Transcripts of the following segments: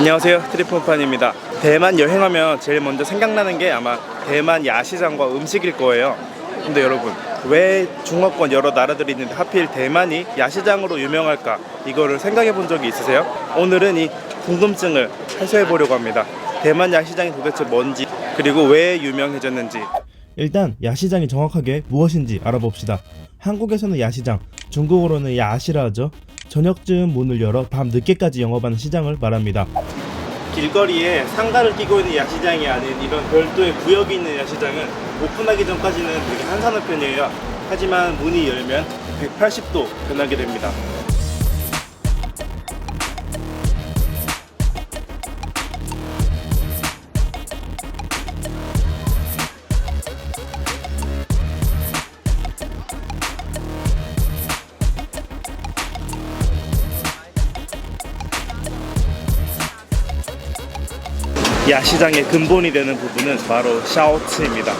안녕하세요, 트리폰판입니다. 대만 여행하면 제일 먼저 생각나는 게 아마 대만 야시장과 음식일 거예요. 근데 여러분, 왜 중화권 여러 나라들이 있는데 하필 대만이 야시장으로 유명할까? 이거를 생각해 본 적이 있으세요? 오늘은 이 궁금증을 해소해 보려고 합니다. 대만 야시장이 도대체 뭔지, 그리고 왜 유명해졌는지. 일단 야시장이 정확하게 무엇인지 알아봅시다. 한국에서는 야시장, 중국어로는 야시라 하죠. 저녁쯤 문을 열어 밤 늦게까지 영업하는 시장을 말합니다. 길거리에 상가를 끼고 있는 야시장이 아닌 이런 별도의 구역이 있는 야시장은 오픈하기 전까지는 되게 한산한 편이에요. 하지만 문이 열면 180도 변하게 됩니다. 야시장의 근본이 되는 부분은 바로 샤오츠입니다.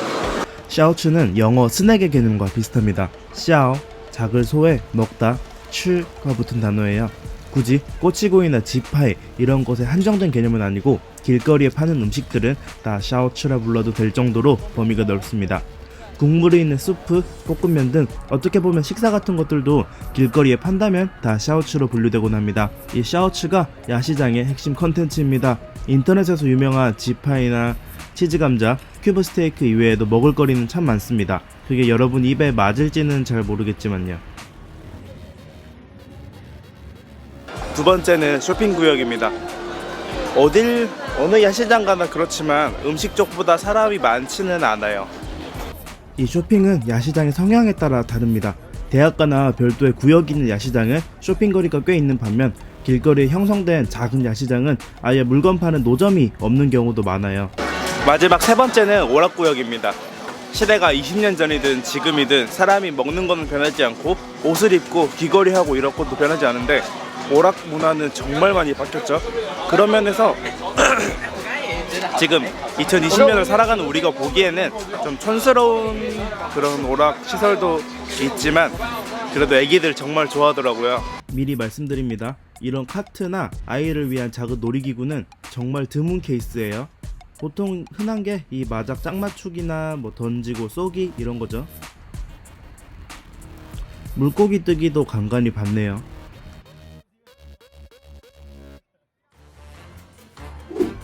샤오츠는 영어 스낵의 개념과 비슷합니다. 샤오, 작을 소에 먹다, 추가 붙은 단어예요. 굳이 꼬치구이나 지파이 이런 것에 한정된 개념은 아니고 길거리에 파는 음식들은 다 샤오츠라 불러도 될 정도로 범위가 넓습니다. 국물이 있는 수프, 볶음면 등 어떻게 보면 식사 같은 것들도 길거리에 판다면 다 샤오츠로 분류되곤 합니다. 이 샤오츠가 야시장의 핵심 컨텐츠입니다. 인터넷에서 유명한 지파이나 치즈감자, 큐브 스테이크 이외에도 먹을거리는 참 많습니다. 그게 여러분 입에 맞을지는 잘 모르겠지만요. 두 번째는 쇼핑구역입니다. 어느 야시장 가나 그렇지만 음식 쪽보다 사람이 많지는 않아요. 이 쇼핑은 야시장의 성향에 따라 다릅니다. 대학가나 별도의 구역이 있는 야시장은 쇼핑거리가 꽤 있는 반면 길거리에 형성된 작은 야시장은 아예 물건 파는 노점이 없는 경우도 많아요. 마지막 세 번째는 오락구역입니다. 시대가 20년 전이든 지금이든 사람이 먹는 거는 변하지 않고 옷을 입고 귀걸이하고 이런 것도 변하지 않은데 오락 문화는 정말 많이 바뀌었죠. 그런 면에서 지금 2020년을 살아가는 우리가 보기에는 좀 촌스러운 그런 오락 시설도 있지만 그래도 애기들 정말 좋아하더라고요. 미리 말씀드립니다. 이런 카트나 아이를 위한 작은 놀이기구는 정말 드문 케이스예요. 보통 흔한 게 이 마작 짝맞추기나 던지고 쏘기 이런 거죠. 물고기 뜨기도 간간히 봤네요.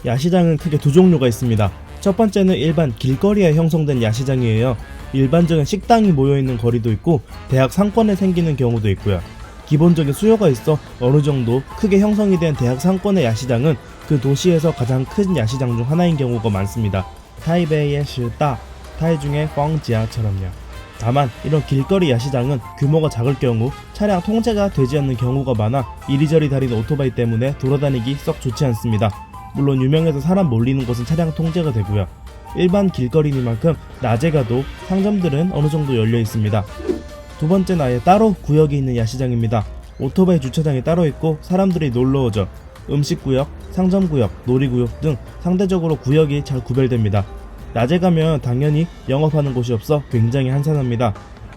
야시장은 크게 두 종류가 있습니다. 첫 번째는 일반 길거리에 형성된 야시장이에요. 일반적인 식당이 모여있는 거리도 있고 대학 상권에 생기는 경우도 있고요. 기본적인 수요가 있어 어느 정도 크게 형성이 된 대학 상권의 야시장은 그 도시에서 가장 큰 야시장 중 하나인 경우가 많습니다. 타이베이의 시다, 타이중의 펑지아처럼요. 다만 이런 길거리 야시장은 규모가 작을 경우 차량 통제가 되지 않는 경우가 많아 이리저리 다니는 오토바이 때문에 돌아다니기 썩 좋지 않습니다. 물론 유명해서 사람 몰리는 곳은 차량 통제가 되고요. 일반 길거리니만큼 낮에 가도 상점들은 어느 정도 열려 있습니다. 두 번째는 아예 따로 구역이 있는 야시장입니다. 오토바이 주차장이 따로 있고 사람들이 놀러 오죠. 음식구역, 상점구역, 놀이구역 등 상대적으로 구역이 잘 구별됩니다. 낮에 가면 당연히 영업하는 곳이 없어 굉장히 한산합니다.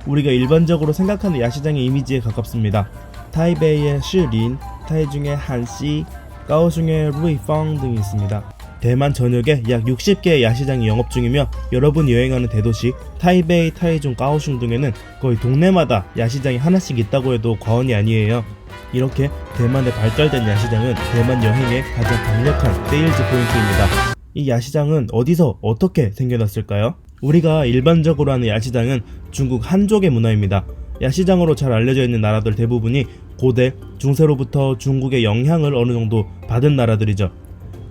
우리가 일반적으로 생각하는 야시장의 이미지에 가깝습니다. 타이베이의 시린, 타이중의 한시, 가오슝의 루이펑 등이 있습니다. 대만 전역에 약 60개의 야시장이 영업 중이며 여러분이 여행하는 대도시 타이베이, 타이중, 가오슝 등에는 거의 동네마다 야시장이 하나씩 있다고 해도 과언이 아니에요. 이렇게 대만의 발달된 야시장은 대만 여행의 가장 강력한 세일즈 포인트입니다. 이 야시장은 어디서 어떻게 생겨났을까요? 우리가 일반적으로 하는 야시장은 중국 한족의 문화입니다. 야시장으로 잘 알려져 있는 나라들 대부분이 고대, 중세로부터 중국의 영향을 어느 정도 받은 나라들이죠.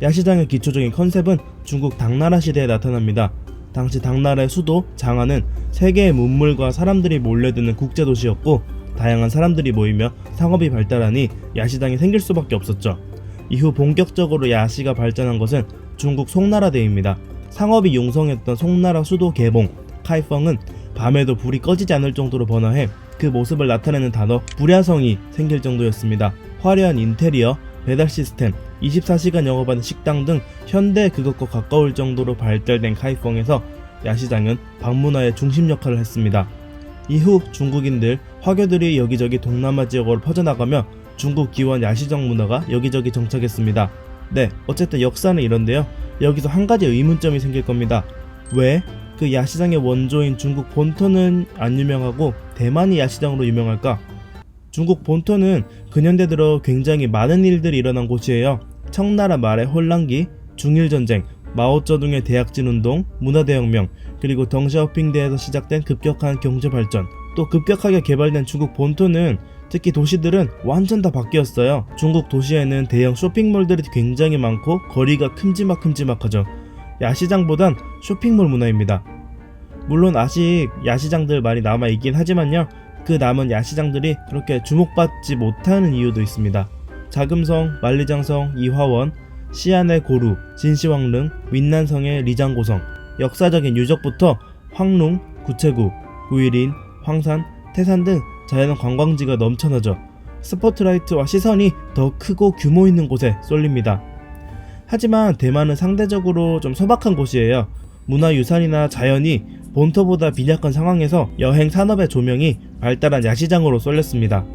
야시장의 기초적인 컨셉은 중국 당나라 시대에 나타납니다. 당시 당나라의 수도 장안은 세계의 문물과 사람들이 몰려드는 국제도시였고 다양한 사람들이 모이며 상업이 발달하니 야시장이 생길 수밖에 없었죠. 이후 본격적으로 야시가 발전한 것은 중국 송나라대입니다. 상업이 융성했던 송나라 수도 개봉, 카이펑은 밤에도 불이 꺼지지 않을 정도로 번화해 그 모습을 나타내는 단어 불야성이 생길 정도였습니다. 화려한 인테리어, 배달 시스템, 24시간 영업하는 식당 등 현대 그것과 가까울 정도로 발달된 카이펑에서 야시장은 방문화의 중심 역할을 했습니다. 이후 중국인들, 화교들이 여기저기 동남아 지역으로 퍼져나가며 중국 기원 야시장 문화가 여기저기 정착했습니다. 네, 어쨌든 역사는 이런데요. 여기서 한 가지 의문점이 생길 겁니다. 왜 그 야시장의 원조인 중국 본토는 안 유명하고 대만이 야시장으로 유명할까? 중국 본토는 근현대 들어 굉장히 많은 일들이 일어난 곳이에요. 청나라 말의 혼란기, 중일전쟁, 마오쩌둥의 대약진운동, 문화대혁명, 그리고 덩샤오핑대에서 시작된 급격한 경제발전, 또 급격하게 개발된 중국 본토는 특히 도시들은 완전 다 바뀌었어요. 중국 도시에는 대형 쇼핑몰들이 굉장히 많고 거리가 큼지막하죠. 야시장보단 쇼핑몰 문화입니다. 물론 아직 야시장들 많이 남아있긴 하지만요, 그 남은 야시장들이 그렇게 주목받지 못하는 이유도 있습니다. 자금성, 만리장성, 이화원, 시안의 고루, 진시황릉, 윈난성의 리장고성, 역사적인 유적부터 황룽, 구체구, 구일인, 황산, 태산 등 자연 관광지가 넘쳐나죠. 스포트라이트와 시선이 더 크고 규모 있는 곳에 쏠립니다. 하지만 대만은 상대적으로 좀 소박한 곳이에요. 문화유산이나 자연이 본토보다 빈약한 상황에서 여행 산업의 조명이 발달한 야시장으로 쏠렸습니다.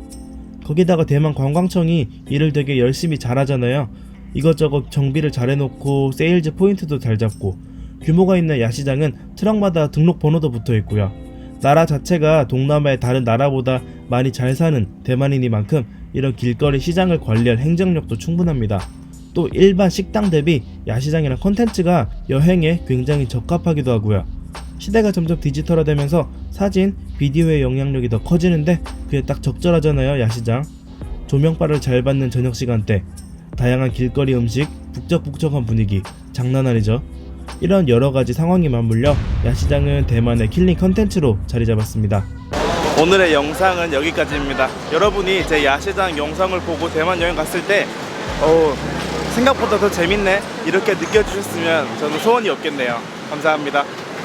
거기다가 대만 관광청이 일을 되게 열심히 잘하잖아요. 이것저것 정비를 잘해놓고 세일즈 포인트도 잘 잡고, 규모가 있는 야시장은 트럭마다 등록 번호도 붙어있고요. 나라 자체가 동남아의 다른 나라보다 많이 잘 사는 대만이니만큼 이런 길거리 시장을 관리할 행정력도 충분합니다. 또 일반 식당 대비 야시장이란 콘텐츠가 여행에 굉장히 적합하기도 하고요. 시대가 점점 디지털화되면서 사진, 비디오의 영향력이 더 커지는데 그게 딱 적절하잖아요. 야시장 조명바를 잘 받는 저녁 시간대, 다양한 길거리 음식, 북적북적한 분위기, 장난 아니죠. 이런 여러가지 상황이 맞물려 야시장은 대만의 킬링 컨텐츠로 자리 잡았습니다. 오늘의 영상은 여기까지입니다. 여러분이 제 야시장 영상을 보고 대만 여행 갔을 때 생각보다 더 재밌네 이렇게 느껴주셨으면 저는 소원이 없겠네요. 감사합니다.